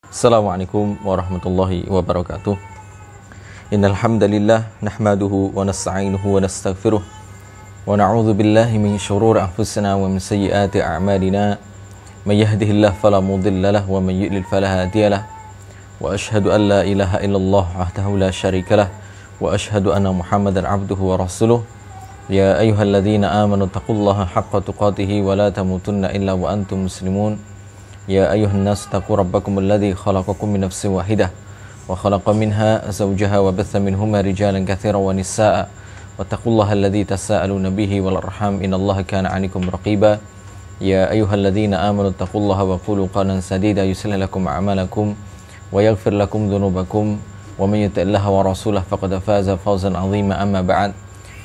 Assalamualaikum warahmatullahi wabarakatuh. Innal hamdalillah nahmaduhu wa nasta'inuhu wa nastaghfiruh wa na'udzu billahi min shururi anfusina wa min sayyiati a'malina. May yahdihillahu fala mudilla lahu wa may yudlil fala hadiya lahu. Wa asyhadu an la ilaha illallah wahdahu la syarika lahu wa asyhadu anna Muhammadan 'abduhu wa rasuluh. Ya ayyuhalladzina amanu taqullaha haqqa tuqatih wa la tamutunna illa wa antum muslimun. Ya ayyuhan nas taqu rabbakum alladzi khalaqakum min nafsin wahidah wa khalaqa minha zawjaha wa batha minhuma rijalan katsiran wa nisaa'a wattaqullaha alladzi tasaaluna bihi wal arham innallaha kana 'alaikum raqiba. Ya ayyuhalladzina amanu taqullaha wa qulu qawlan sadida yuslih lakum a'malakum wa yaghfir lakum dhunubakum wa may yuti'illaha wa rasulahu faqad faza fawzan 'azima. Amma ba'd,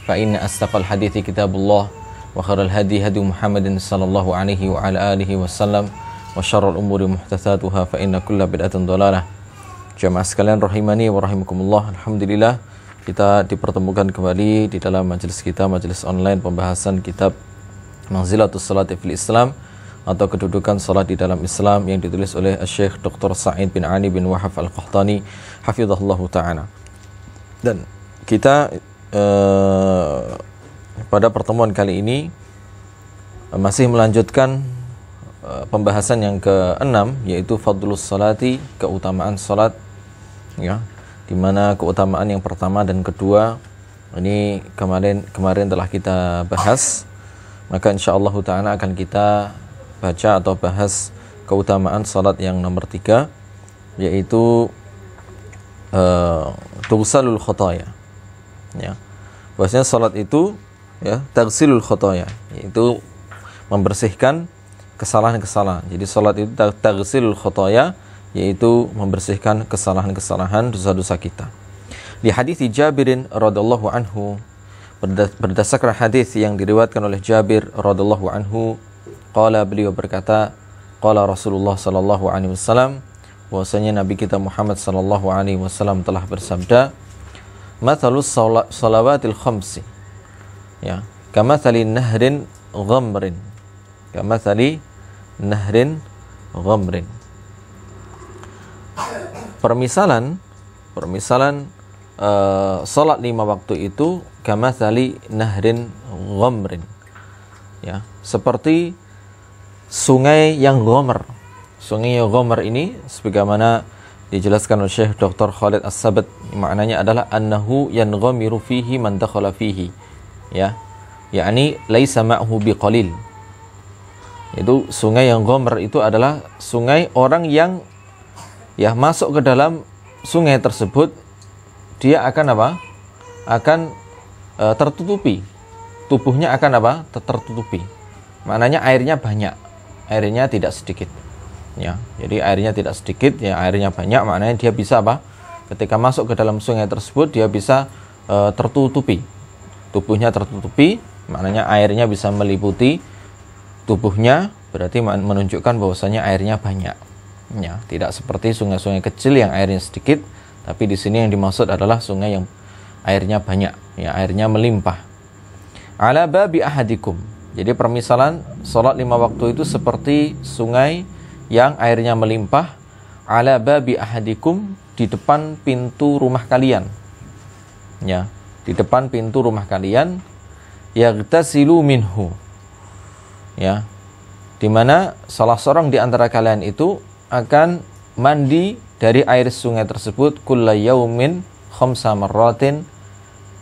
fa inna asdaqal hadithi kitabullah wa khairal hadi hadi Muhammadin sallallahu alaihi wa ala alihi wasallam wa syarrul umuri muhdatsatuha fa inna kulla bid'atin dhalalah. Jamaah sekalian rahimani wa rahimakumullah, alhamdulillah kita dipertemukan kembali di dalam majelis kita, majelis online pembahasan kitab Manzilatus Sholati fil Islam atau kedudukan salat di dalam Islam yang ditulis oleh Syekh Dr. Sa'id bin Ali bin Wahab Al-Qahtani hafizahullahu ta'ala. Dan kita pada pertemuan kali ini masih melanjutkan pembahasan yang ke-6, yaitu fadlus salati, keutamaan salat, ya, di mana keutamaan yang pertama dan kedua ini kemarin telah kita bahas. Maka insyaallah ta'ala akan kita baca atau bahas keutamaan salat yang nomor 3, yaitu tughsalul khotoya, ya. Bahwasanya salat itu, ya, taghsilul khotoya, yaitu membersihkan kesalahan-kesalahan. Jadi salat itu taghsilul khotoya, yaitu membersihkan kesalahan-kesalahan, dosa-dosa kita. Di hadis Jabirin radhiyallahu anhu, berdasarkan hadis yang diriwayatkan oleh Jabir radhiyallahu anhu, qala, beliau berkata, qala Rasulullah sallallahu alaihi wasallam, bahwasanya Nabi kita Muhammad sallallahu alaihi wasallam telah bersabda, mathalus salawatil khamsi, ya, kamathali nahrin ghamrin, kamathali nahrin ghamrin. Permisalan salat 5 waktu itu kamathali nahrin ghamrin, ya, seperti sungai yang ghamar. Sungai yang ghamar ini sebagaimana dijelaskan oleh Syekh Dr. Khalid As-Sabat, maknanya adalah annahu yanghamiru fihi man dakhala fihi, ya, yakni laisa ma'hu biqalil. Itu sungai yang ghamar itu adalah sungai orang yang, ya, masuk ke dalam sungai tersebut, dia akan apa? Akan tertutupi. Tubuhnya akan apa? Tertutupi. Maknanya airnya banyak, airnya tidak sedikit. Ya, jadi airnya tidak sedikit, ya, airnya banyak, maknanya dia bisa apa? Ketika masuk ke dalam sungai tersebut, dia bisa tertutupi. Tubuhnya tertutupi, maknanya airnya bisa meliputi tubuhnya, berarti menunjukkan bahwasanya airnya banyak. Ya, tidak seperti sungai-sungai kecil yang airnya sedikit, tapi di sini yang dimaksud adalah sungai yang airnya banyak, ya, airnya melimpah. Ala babi ahadikum. Jadi permisalan salat 5 waktu itu seperti sungai yang airnya melimpah, ala babi ahadikum, di depan pintu rumah kalian. Ya, di depan pintu rumah kalian, yaghtasilu minhu, ya, di mana salah seorang di antara kalian itu akan mandi dari air sungai tersebut kulla yaumin khamsa marratin,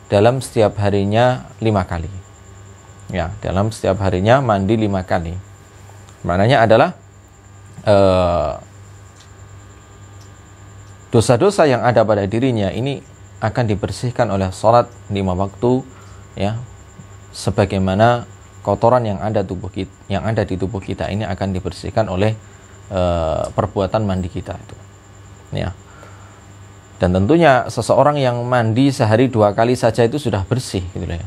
dalam setiap harinya 5 kali. Ya, dalam setiap harinya mandi 5 kali. Maknanya adalah dosa-dosa yang ada pada dirinya ini akan dibersihkan oleh salat 5 waktu, ya, sebagaimana kotoran yang ada di tubuh kita ini akan dibersihkan oleh perbuatan mandi kita itu, ya. Dan tentunya seseorang yang mandi sehari 2 kali saja itu sudah bersih, gitu ya.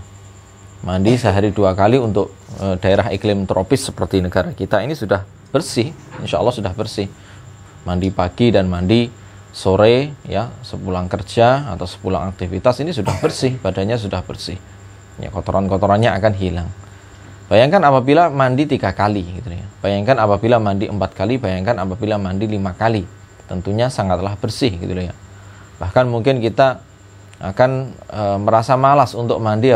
Mandi sehari 2 kali untuk daerah iklim tropis seperti negara kita ini sudah bersih, insya Allah sudah bersih. Mandi pagi dan mandi sore, ya, sepulang kerja atau sepulang aktivitas ini sudah bersih, badannya sudah bersih, ya, kotoran-kotorannya akan hilang. Bayangkan apabila mandi 3 kali, gitu ya. Bayangkan apabila mandi 4 kali, bayangkan apabila mandi 5 kali. tentunya sangatlah bersih gitu loh ya. Bahkan mungkin kita akan merasa malas untuk mandi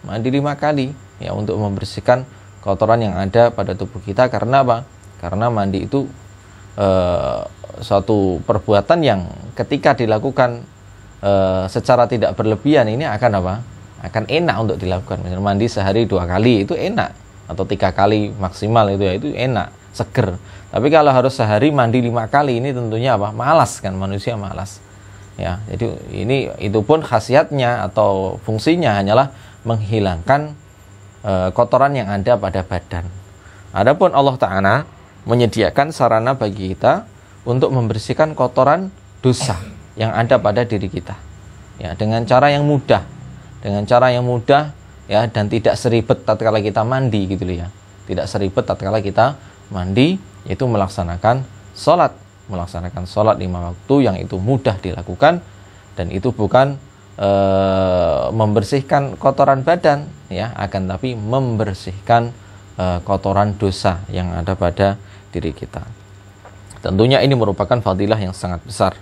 mandi 5 kali ya, untuk membersihkan kotoran yang ada pada tubuh kita. Karena apa? Karena mandi itu suatu perbuatan yang ketika dilakukan secara tidak berlebihan ini akan akan enak untuk dilakukan. Misalnya mandi sehari 2 kali itu enak, atau 3 kali maksimal itu ya, itu enak, seger. Tapi kalau harus sehari mandi 5 kali ini tentunya malas kan, manusia malas ya. Jadi itu pun khasiatnya atau fungsinya hanyalah menghilangkan kotoran yang ada pada badan. Adapun Allah Ta'ala menyediakan sarana bagi kita untuk membersihkan kotoran dosa yang ada pada diri kita ya, dengan cara yang mudah ya, dan tidak seribet tatkala kita mandi gitu loh ya. Tidak seribet tatkala kita mandi, yaitu melaksanakan sholat 5 waktu yang itu mudah dilakukan, dan itu bukan membersihkan kotoran badan ya, akan tapi membersihkan kotoran dosa yang ada pada diri kita. Tentunya ini merupakan fadilah yang sangat besar.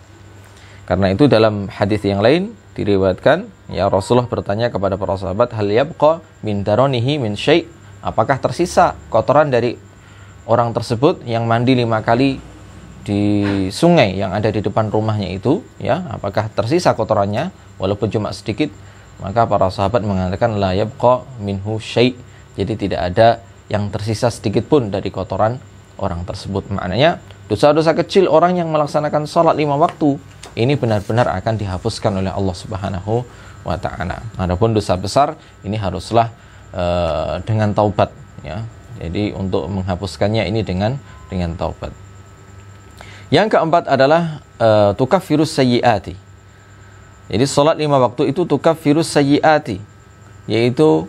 Karena itu dalam hadis yang lain diriwayatkan ya, Rasulullah bertanya kepada para sahabat, hal yabqa min daranihi min syai', apakah tersisa kotoran dari orang tersebut yang mandi 5 kali di sungai yang ada di depan rumahnya itu ya, apakah tersisa kotorannya walaupun cuma sedikit? Maka para sahabat mengatakan la yabqa minhu syai', jadi tidak ada yang tersisa sedikit pun dari kotoran orang tersebut. Maknanya dosa-dosa kecil orang yang melaksanakan sholat 5 waktu ini benar-benar akan dihapuskan oleh Allah Subhanahu wa Ta'ala. Adapun dosa besar ini haruslah dengan taubat ya. Jadi untuk menghapuskannya ini dengan taubat. Yang keempat adalah tukaffirus sayyiati. Jadi sholat 5 waktu itu tukaffirus sayyiati, yaitu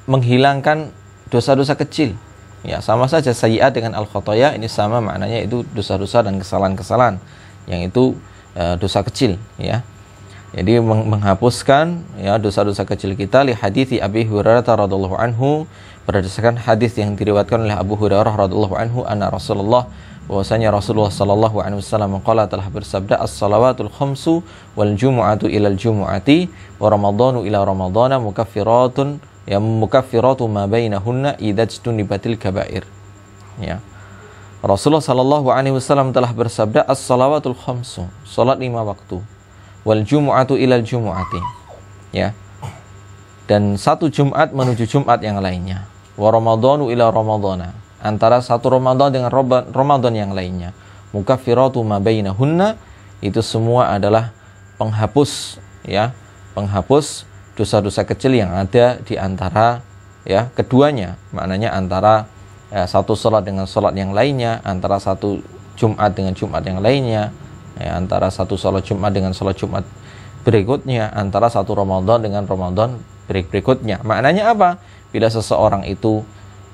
menghilangkan dosa-dosa kecil. Ya, sama saja sayyiat dengan al-khotoya, ini sama maknanya, itu dosa-dosa dan kesalahan-kesalahan yang itu dosa kecil ya. Jadi menghapuskan ya dosa-dosa kecil kita. Li hadithi Abi Hurairah radhiyallahu anhu, berdasarkan hadis yang diriwayatkan oleh Abu Hurairah radhiyallahu anhu, anna Rasulullah, bahwasanya Rasulullah sallallahu alaihi wasallam qala, telah bersabda, as-salawatul khamsu wal jumu'atu ilal jumu'ati wa ramadhanu ila ramadhana mukaffiratun ya, mukaffiratu ma bainahunna idza jtunibatil kaba'ir ya. Rasulullah sallallahu alaihi wasallam telah bersabda, as-salawatul khamsu, salat 5 waktu, wal jumu'atu ilal jumu'ati ya, dan satu Jumat menuju Jumat yang lainnya, wa ramadhanu ila ramadhana, antara satu Ramadan dengan Ramadan yang lainnya, mukaffiratu ma bainahunna, itu semua adalah penghapus ya, penghapus dosa-dosa kecil yang ada di antara ya keduanya. Maknanya antara satu sholat dengan sholat yang lainnya, antara satu Jumat dengan Jumat yang lainnya ya, antara satu sholat Jumat dengan sholat Jumat berikutnya, antara satu Ramadan dengan Ramadan berikutnya. Maknanya apa? Bila seseorang itu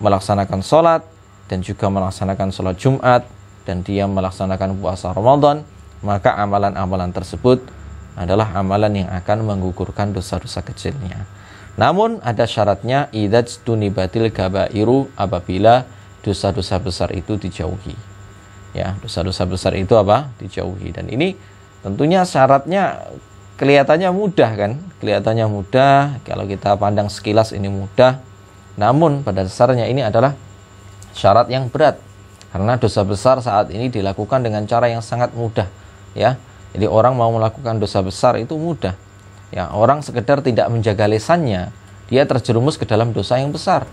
melaksanakan sholat dan juga melaksanakan sholat Jumat, dan dia melaksanakan puasa Ramadan, maka amalan-amalan tersebut adalah amalan yang akan menggugurkan dosa-dosa kecilnya. Namun ada syaratnya, idzaj tunibatil kabairu, apabila dosa-dosa besar itu dijauhi. Ya, dosa-dosa besar itu dijauhi. Dan ini tentunya syaratnya kelihatannya mudah kan? Kelihatannya mudah, kalau kita pandang sekilas ini mudah. Namun pada dasarnya ini adalah syarat yang berat. Karena dosa besar saat ini dilakukan dengan cara yang sangat mudah ya. Jadi orang mau melakukan dosa besar itu mudah. Ya, orang sekedar tidak menjaga lisannya, dia terjerumus ke dalam dosa yang besar.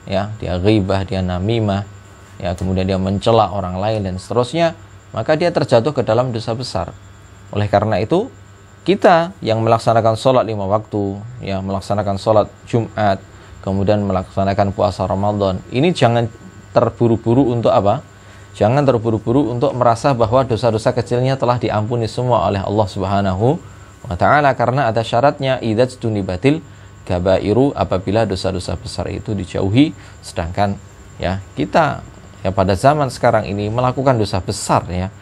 Ya, dia ghibah, dia namimah, ya, kemudian dia mencela orang lain dan seterusnya, maka dia terjatuh ke dalam dosa besar. Oleh karena itu, kita yang melaksanakan sholat 5 waktu, ya, melaksanakan sholat Jumat, kemudian melaksanakan puasa Ramadan, ini jangan terburu-buru untuk apa? Jangan terburu-buru untuk merasa bahwa dosa-dosa kecilnya telah diampuni semua oleh Allah Subhanahu wa Ta'ala, karena ada syaratnya, idzaj tunibatil kabairu, apabila dosa-dosa besar itu dijauhi. Sedangkan ya kita ya pada zaman sekarang ini melakukan dosa besar ya,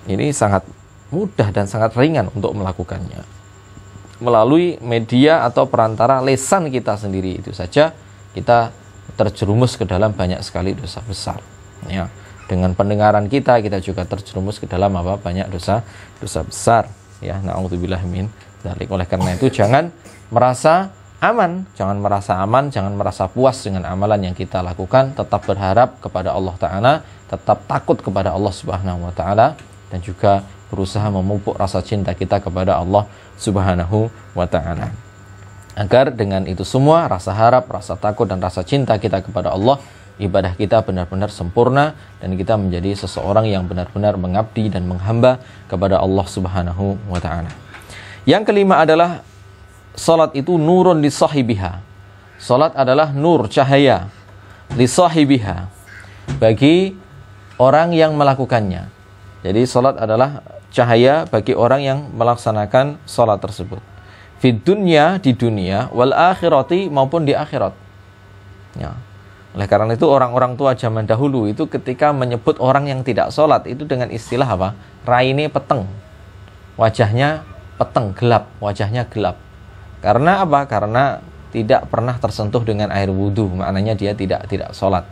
ini sangat mudah dan sangat ringan untuk melakukannya melalui media atau perantara lisan kita sendiri. Itu saja kita terjerumus ke dalam banyak sekali dosa besar ya. dengan pendengaran kita juga terjerumus ke dalam apa? Banyak dosa besar. Ya, na'udzubillah min dzalik. Oleh karena itu jangan merasa aman, jangan merasa puas dengan amalan yang kita lakukan, tetap berharap kepada Allah Ta'ala, tetap takut kepada Allah Subhanahu wa Ta'ala, dan juga berusaha memupuk rasa cinta kita kepada Allah Subhanahu wa Ta'ala. Agar dengan itu semua, rasa harap, rasa takut, dan rasa cinta kita kepada Allah, ibadah kita benar-benar sempurna, dan kita menjadi seseorang yang benar-benar mengabdi dan menghamba kepada Allah Subhanahu wa Ta'ala. Yang kelima adalah salat itu nurun li sahibiha. Salat adalah nur, cahaya, li sahibiha, bagi orang yang melakukannya. Jadi salat adalah cahaya bagi orang yang melaksanakan salat tersebut. Fid dunya, di dunia, wal akhirati, maupun di akhirat. Ya. Oleh karena itu orang-orang tua zaman dahulu itu ketika menyebut orang yang tidak salat itu dengan istilah apa? Raine peteng. Wajahnya peteng, gelap, wajahnya gelap. Karena apa? Karena tidak pernah tersentuh dengan air wudu, maknanya dia tidak salat.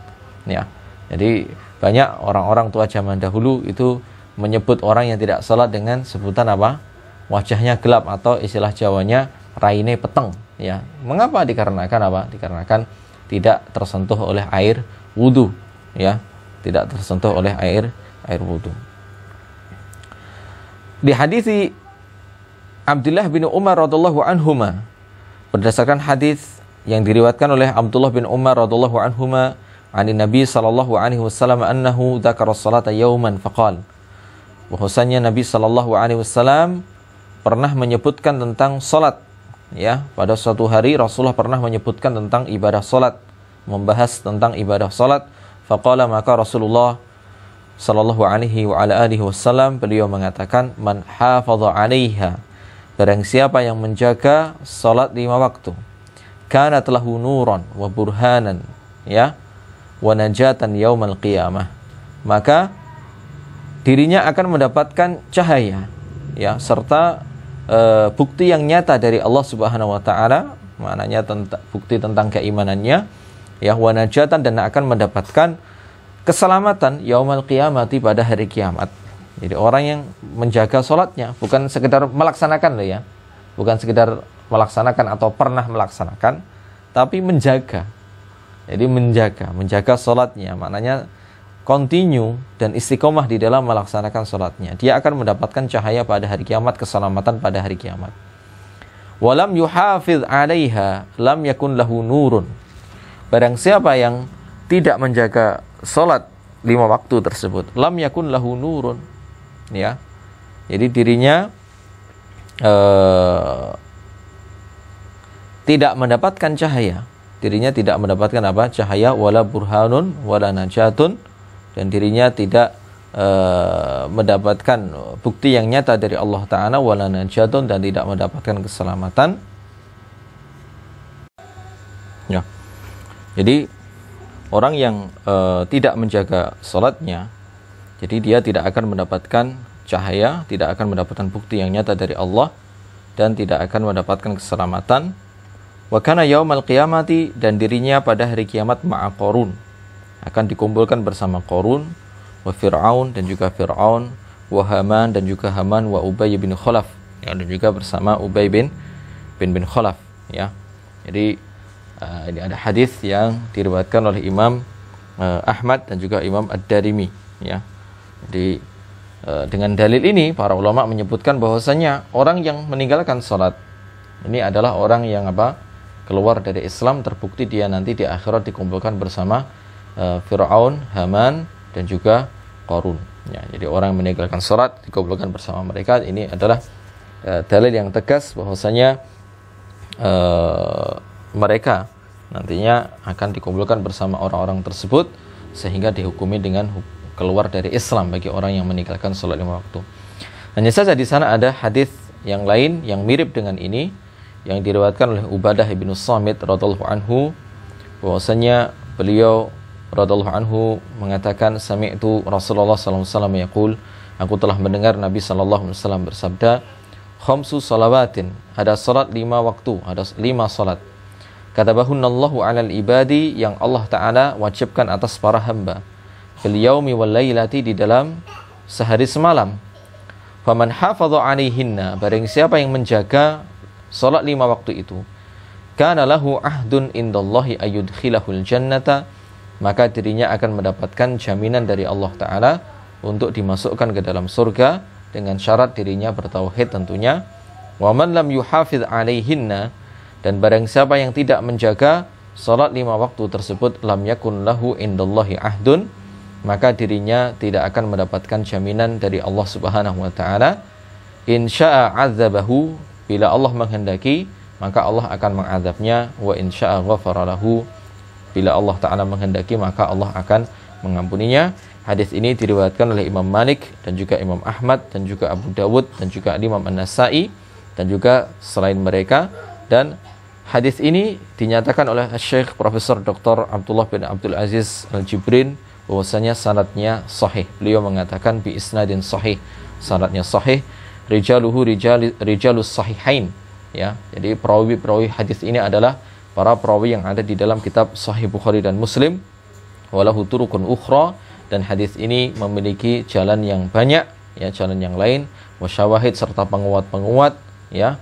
Ya. Jadi banyak orang-orang tua zaman dahulu itu menyebut orang yang tidak salat dengan sebutan apa? Wajahnya gelap, atau istilah Jawanya raine peteng. Ya. Mengapa? Dikarenakan apa? Dikarenakan tidak tersentuh oleh air wudu. Ya. Tidak tersentuh oleh air wudu. Di hadis Abdullah bin Umar radhiyallahu anhuma, berdasarkan hadis yang diriwayatkan oleh Abdullah bin Umar radhiyallahu anhuma ani Nabi sallallahu alaihi wasallam annahu dzakara salata yauman faqal, bahwasanya Nabi sallallahu alaihi wasallam pernah menyebutkan tentang salat. Ya, pada suatu hari Rasulullah pernah menyebutkan tentang ibadah salat, membahas tentang ibadah salat. Faqala, maka Rasulullah sallallahu alaihi wa ala alihi wasallam beliau mengatakan, man hafadha 'alaiha, barang siapa yang menjaga salat 5 waktu, kanat lahu nuran wa burhanan, ya, wa najatan yaumal qiyamah, maka dirinya akan mendapatkan cahaya, ya, serta bukti yang nyata dari Allah Subhanahu wa Ta'ala, maknanya bukti tentang keimanannya, ya, wa najatan, dan akan mendapatkan keselamatan yaumal qiyamati, pada hari kiamat. Jadi orang yang menjaga sholatnya, bukan sekedar melaksanakan loh ya, bukan sekedar melaksanakan atau pernah melaksanakan, tapi menjaga. Jadi menjaga sholatnya, maknanya continue dan istiqomah di dalam melaksanakan sholatnya. Dia akan mendapatkan cahaya pada hari kiamat, keselamatan pada hari kiamat. Walam yuhafidh 'alaiha lam yakun lahu nurun. Barang siapa yang tidak menjaga sholat 5 waktu tersebut, lam yakun lahu nurun, ya, jadi dirinya tidak mendapatkan cahaya, dirinya tidak mendapatkan apa? Cahaya, wala burhanun wala najatun, dan dirinya tidak mendapatkan bukti yang nyata dari Allah Ta'ala, wala najatun, dan tidak mendapatkan keselamatan. Ya. Jadi orang yang tidak menjaga salatnya, jadi dia tidak akan mendapatkan cahaya, tidak akan mendapatkan bukti yang nyata dari Allah, dan tidak akan mendapatkan keselamatan. Wa kana yaumal qiyamati, dan dirinya pada hari kiamat ma'a Qarun, akan dikumpulkan bersama Qarun, wa Fir'aun, dan juga Fir'aun, wa Haman, dan juga Haman, wa Ubay bin Khalaf, ya, dan juga bersama Ubay bin Khalaf, ya. Jadi ini ada hadis yang diriwayatkan oleh Imam Ahmad dan juga Imam Ad-Darimi, ya. Jadi dengan dalil ini para ulama menyebutkan bahwasanya orang yang meninggalkan salat ini adalah orang yang apa? Keluar dari Islam, terbukti dia nanti di akhirat dikumpulkan bersama Fir'aun, Haman, dan juga Qarun. Ya, jadi orang yang meninggalkan salat dikumpulkan bersama mereka. Ini adalah dalil yang tegas bahwasanya mereka nantinya akan dikumpulkan bersama orang-orang tersebut, sehingga dihukumi dengan keluar dari Islam bagi orang yang meninggalkan salat 5 waktu. Hanya saja di sana ada hadis yang lain yang mirip dengan ini, yang diriwayatkan oleh Ubadah bin Samit radhiyallahu anhu, bahwasanya beliau radhiyallahu anhu mengatakan, sami'tu Rasulullah sallallahu alaihi wasallam yaqul, aku telah mendengar Nabi sallallahu alaihi wasallam bersabda, khamsu salawatin, ada salat 5 waktu, ada 5 salat, katabahunallahu 'alal ibadi, yang Allah Ta'ala wajibkan atas para hamba, fil yaumi wal lailati, di dalam sehari semalam. Faman hafadha 'alaihinna, barang siapa yang menjaga salat 5 waktu itu, kana lahu ahdun indallahi ayyudkhilahul jannata, maka dirinya akan mendapatkan jaminan dari Allah Ta'ala untuk dimasukkan ke dalam surga dengan syarat dirinya bertauhid tentunya. Wa man lam yuhafidh 'alaihinna, dan barang siapa yang tidak menjaga salat 5 waktu tersebut, lam yakun lahu indallahi ahdun, maka dirinya tidak akan mendapatkan jaminan dari Allah Subhanahu wa taala. In syaa 'adzabahu, bila Allah menghendaki maka Allah akan mengazabnya, wa in syaa ghafara lahu, bila Allah taala menghendaki maka Allah akan mengampuninya. Hadis ini diriwayatkan oleh Imam Malik dan juga Imam Ahmad dan juga Abu Dawud dan juga Imam An-Nasa'i dan juga selain mereka. Dan hadis ini dinyatakan oleh Syekh Profesor Dr. Abdullah bin Abdul Aziz Al-Jibrin bahwasanya sanadnya sahih. Beliau mengatakan bi isnadin sahih, sanadnya sahih, rijaluhu rijalus sahihain, ya. Jadi perawi-perawi hadis ini adalah para perawi yang ada di dalam kitab Sahih Bukhari dan Muslim. Walahu turukun ukhra, dan hadis ini memiliki jalan yang banyak, ya, jalan yang lain, wasyawahid serta penguat-penguat, ya.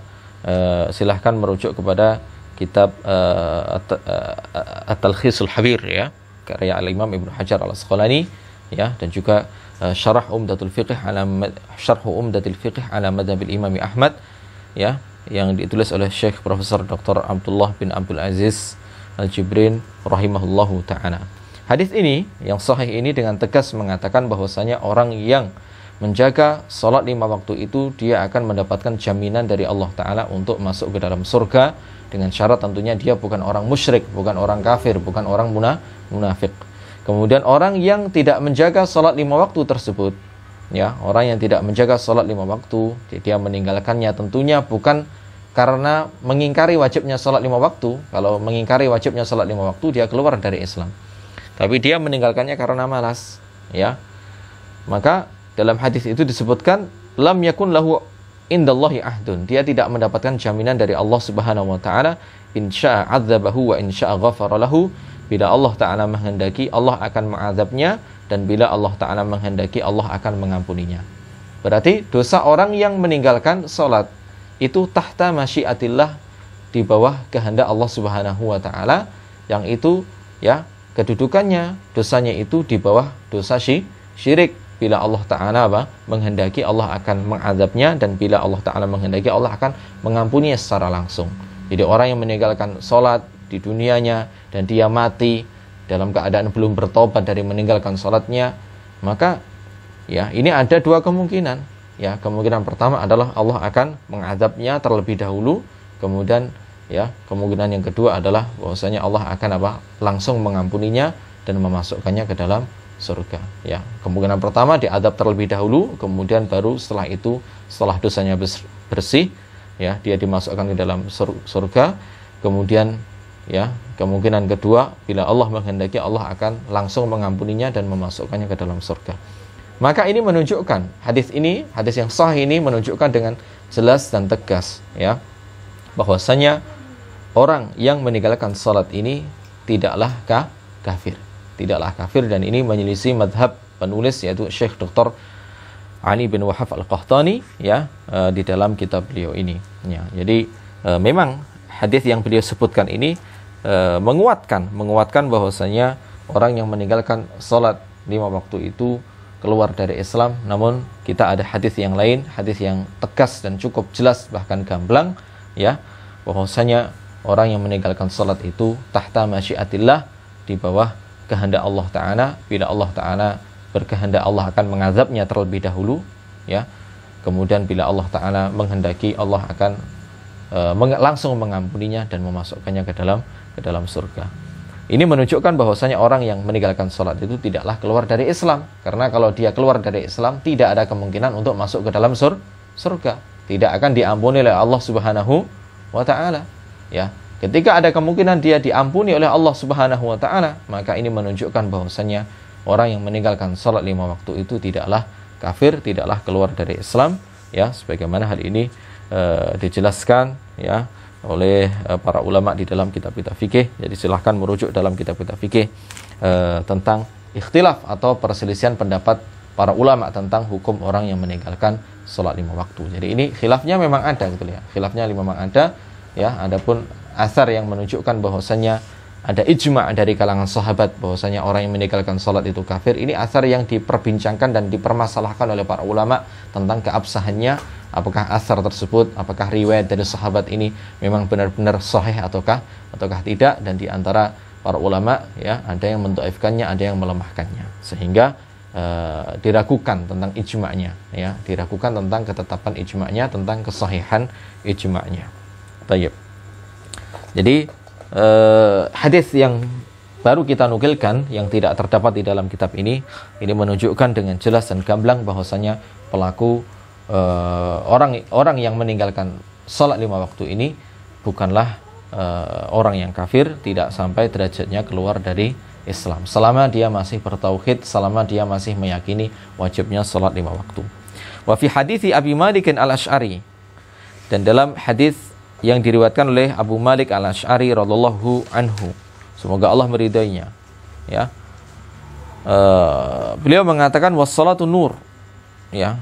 Silahkan merujuk kepada kitab At-Talkhisul Habir, ya, karya Al-Imam Ibnu Hajar Al-Asqalani, ya, dan juga Syarh Umdatul Fiqh ala Madhabil Imam Ahmad, ya, yang ditulis oleh Syekh Profesor Dr. Abdullah bin Abdul Aziz Al-Jibrin rahimahullahu ta'ala. Hadis ini yang sahih ini dengan tegas mengatakan bahwasanya orang yang menjaga salat 5 waktu itu dia akan mendapatkan jaminan dari Allah Ta'ala untuk masuk ke dalam surga, dengan syarat tentunya dia bukan orang musyrik, bukan orang kafir, bukan orang munafik. Kemudian orang yang tidak menjaga salat 5 waktu tersebut, ya, orang yang tidak menjaga salat 5 waktu, dia meninggalkannya tentunya bukan karena mengingkari wajibnya salat 5 waktu. Kalau mengingkari wajibnya salat 5 waktu, dia keluar dari Islam. Tapi dia meninggalkannya karena malas, ya. Maka dalam hadis itu disebutkan lam yakun lahu indallahi ahdun, dia tidak mendapatkan jaminan dari Allah Subhanahu wa taala. Insya adzabahu wa insya ghafara lahu, bila Allah taala menghendaki Allah akan mengazabnya, dan bila Allah taala menghendaki Allah akan mengampuninya. Berarti dosa orang yang meninggalkan salat itu tahta masyiatillah, di bawah kehendak Allah Subhanahu wa taala, yang itu, ya, kedudukannya dosanya itu di bawah dosa syirik. Bila Allah Ta'ala menghendaki Allah akan mengazabnya, dan bila Allah Ta'ala menghendaki Allah akan mengampuni secara langsung. Jadi orang yang meninggalkan sholat di dunianya dan dia mati dalam keadaan belum bertobat dari meninggalkan sholatnya, maka, ya, ini ada dua kemungkinan, ya. Kemungkinan pertama adalah Allah akan mengazabnya terlebih dahulu, kemudian, ya, kemungkinan yang kedua adalah bahwasanya Allah akan langsung mengampuninya dan memasukkannya ke dalam surga, ya. Kemungkinan pertama diadab terlebih dahulu, kemudian baru setelah itu, setelah dosanya bersih, ya, dia dimasukkan ke dalam surga. Kemudian, ya, kemungkinan kedua, bila Allah menghendaki Allah akan langsung mengampuninya dan memasukkannya ke dalam surga. Maka ini menunjukkan, hadis yang sahih ini menunjukkan dengan jelas dan tegas, ya, bahwasanya orang yang meninggalkan salat ini tidaklah kafir. Tidaklah kafir, dan ini menyelisih madhab penulis, yaitu Syekh Dr. Ali bin Wahab Al-Qahtani, ya, di dalam kitab beliau ini, ya. Jadi memang hadis yang beliau sebutkan ini menguatkan bahwasanya orang yang meninggalkan salat 5 waktu itu keluar dari Islam. Namun kita ada hadis yang lain, hadis yang tegas dan cukup jelas, bahkan gamblang, ya, bahwasanya orang yang meninggalkan salat itu tahta masyiatillah, di bawah kehendak Allah Ta'ala. Bila Allah Ta'ala berkehendak Allah akan mengazabnya terlebih dahulu, ya. Kemudian bila Allah Ta'ala menghendaki Allah akan langsung mengampuninya dan memasukkannya ke dalam surga. Ini menunjukkan bahwasanya orang yang meninggalkan sholat itu tidaklah keluar dari Islam. Karena kalau dia keluar dari Islam, tidak ada kemungkinan untuk masuk ke dalam surga. Tidak akan diampuni oleh Allah Subhanahu wa Ta'ala, ya. Ketika ada kemungkinan dia diampuni oleh Allah Subhanahu wa Ta'ala, maka ini menunjukkan bahwasanya orang yang meninggalkan salat 5 waktu itu tidaklah kafir, tidaklah keluar dari Islam, ya, sebagaimana hal ini dijelaskan, ya, oleh para ulama di dalam kitab-kitab fikih. Jadi silahkan merujuk dalam kitab-kitab fikih tentang ikhtilaf atau perselisihan pendapat para ulama tentang hukum orang yang meninggalkan sholat 5 waktu. Jadi ini khilafnya memang ada gitu ya. Khilafnya memang ada ya. Adapun asar yang menunjukkan bahwasanya ada ijma' dari kalangan sahabat bahwasanya orang yang meninggalkan sholat itu kafir. Ini asar yang diperbincangkan dan dipermasalahkan oleh para ulama tentang keabsahannya. Apakah asar tersebut, apakah riwayat dari sahabat ini memang benar-benar sahih ataukah tidak. Dan di antara para ulama ya, ada yang mendhaifkannya, ada yang melemahkannya, sehingga diragukan tentang ijma'nya ya, diragukan tentang ketetapan ijma'nya, tentang kesahihan ijma'nya. Baik. Jadi hadis yang baru kita nukilkan yang tidak terdapat di dalam kitab ini menunjukkan dengan jelas dan gamblang bahwasanya pelaku orang yang meninggalkan salat 5 waktu ini bukanlah orang yang kafir, tidak sampai derajatnya keluar dari Islam selama dia masih bertauhid, selama dia masih meyakini wajibnya salat 5 waktu. Wa fi hadithi Abi Malik al-Asy'ari, dan dalam hadis yang diriwayatkan oleh Abu Malik al-Asy'ari radhiyallahu anhu, semoga Allah meridainya ya, beliau mengatakan wassalatu nur ya.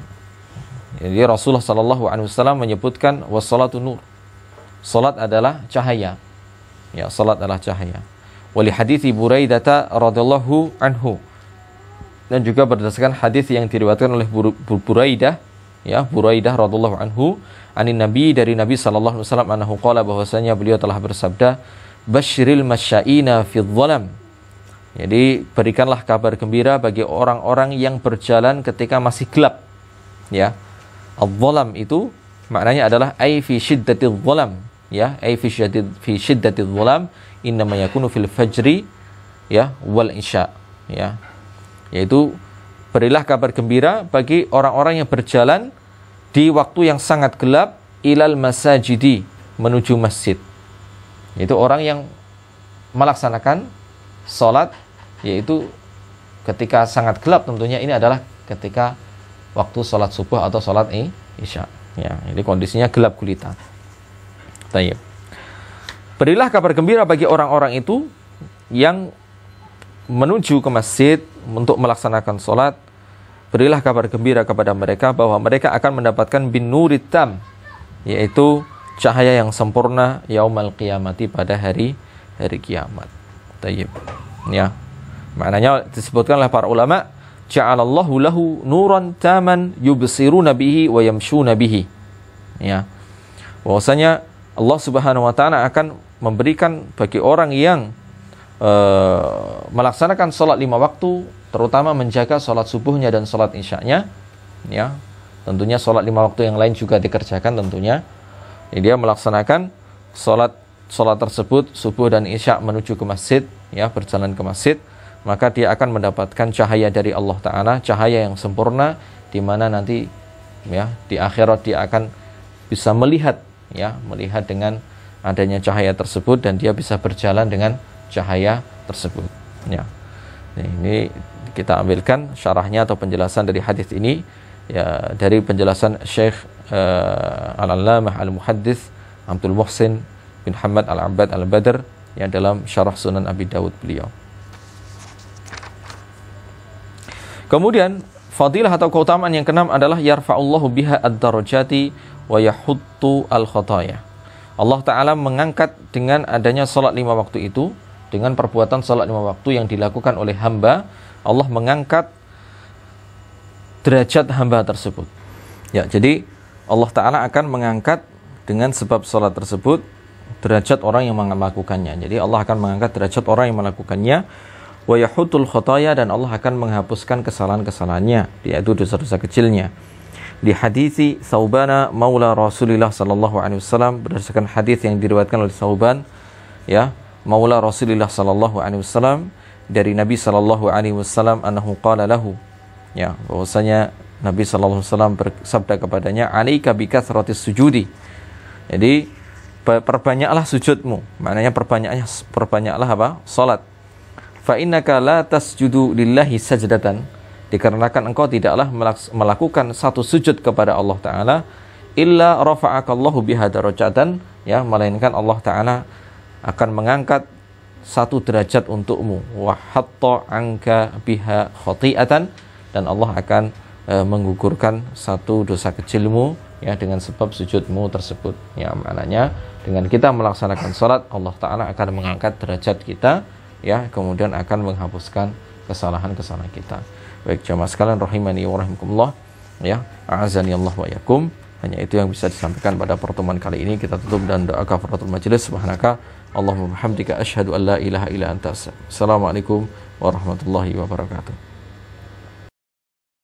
Jadi Rasulullah sallallahu alaihi wasallam menyebutkan wassalatu nur, salat adalah cahaya ya, salat adalah cahaya. Wali hadithi Buraidah radhiyallahu anhu, dan juga berdasarkan hadis yang diriwayatkan oleh Buraidah ya, Buraidah radhiyallahu anhu anin Nabi, dari Nabi sallallahu alaihi wasallam, annahu qala, bahwasanya beliau telah bersabda, basyiril masyaina fidh dhalam. Jadi berikanlah kabar gembira bagi orang-orang yang berjalan ketika masih gelap ya. Adh-dhalam itu maknanya adalah ai fi syiddatidh dhalam ya, ai fi syiddatidh dhalam innama yakunu fil fajri ya wal isya ya, yaitu berilah kabar gembira bagi orang-orang yang berjalan di waktu yang sangat gelap, ilal masajidi, menuju masjid. Itu orang yang melaksanakan sholat yaitu ketika sangat gelap, tentunya ini adalah ketika waktu sholat subuh atau sholat isya ya, ini kondisinya gelap gulita. Tayyib. Berilah kabar gembira bagi orang-orang itu yang menuju ke masjid untuk melaksanakan sholat. Berilah kabar gembira kepada mereka bahwa mereka akan mendapatkan bin nurit tam, yaitu cahaya yang sempurna yaumal qiyamati, pada hari kiamat. Tayyib. Ya. Maknanya disebutkan oleh para ulama, ja'alallahu lahu nuran taman yubsiruna bihi wa yamshuna bihi. Ya. Bahwasanya Allah Subhanahu wa taala akan memberikan bagi orang yang melaksanakan sholat 5 waktu, terutama menjaga sholat subuhnya dan sholat isyanya ya. Tentunya sholat 5 waktu yang lain juga dikerjakan tentunya. Jadi dia melaksanakan sholat tersebut, subuh dan isya, menuju ke masjid ya, berjalan ke masjid, maka dia akan mendapatkan cahaya dari Allah Ta'ala, cahaya yang sempurna, di mana nanti ya di akhirat dia akan bisa melihat dengan adanya cahaya tersebut, dan dia bisa berjalan dengan cahaya tersebut ya. Ini kita ambilkan syarahnya atau penjelasan dari hadis ini ya, dari penjelasan Syekh Al-Allamah Al-Muhaddits Abdul Muhsin bin Hamad Al-Abbad Al-Badr yang dalam syarah Sunan Abi Dawud beliau. Kemudian fadilah atau keutamaan yang keenam adalah yarfa'ullahu biha ad-darajati wa yahuttu al-khataya. Allah Ta'ala mengangkat dengan adanya salat 5 waktu itu, dengan perbuatan salat 5 waktu yang dilakukan oleh hamba, Allah mengangkat derajat hamba tersebut. Ya, jadi Allah Ta'ala akan mengangkat dengan sebab salat tersebut derajat orang yang melakukannya. Jadi Allah akan mengangkat derajat orang yang melakukannya, wa yahutul khataya, dan Allah akan menghapuskan kesalahan-kesalahannya, yaitu dosa-dosa kecilnya. Di hadisi Saubana maula Rasulullah sallallahu alaihi wasallam, berdasarkan hadis yang diriwayatkan oleh Sauban ya, maula Rasulullah sallallahu alaihi wasallam, dari Nabi sallallahu alaihi wasallam, annahu qala lahu ya, bahwasanya Nabi sallallahu alaihi wasallam bersabda kepadanya, alaika bikathratis sujudi. Jadi perbanyaklah sujudmu, maknanya perbanyaklah apa? Salat. Fa innaka la tasjudu lillahi sajdatan, dikarenakan engkau tidaklah melakukan satu sujud kepada Allah Ta'ala, illa rafa'akallahu biha darajatan ya, melainkan Allah Ta'ala akan mengangkat satu derajat untukmu, wa hatta anka biha khati'atan, dan Allah akan menggugurkan satu dosa kecilmu ya dengan sebab sujudmu tersebut. Ya, maknanya dengan kita melaksanakan salat, Allah taala akan mengangkat derajat kita ya, kemudian akan menghapuskan kesalahan-kesalahan kita. Baik jamaah sekalian rahimani wa rahimakumullah ya, a'azani Allah wa yakum. Hanya itu yang bisa disampaikan pada pertemuan kali ini. Kita tutup dan doa kafaratul majelis. Subhanaka Allahumma bihamdika asyhadu an la ilaha illa anta. Assalamualaikum warahmatullahi wabarakatuh.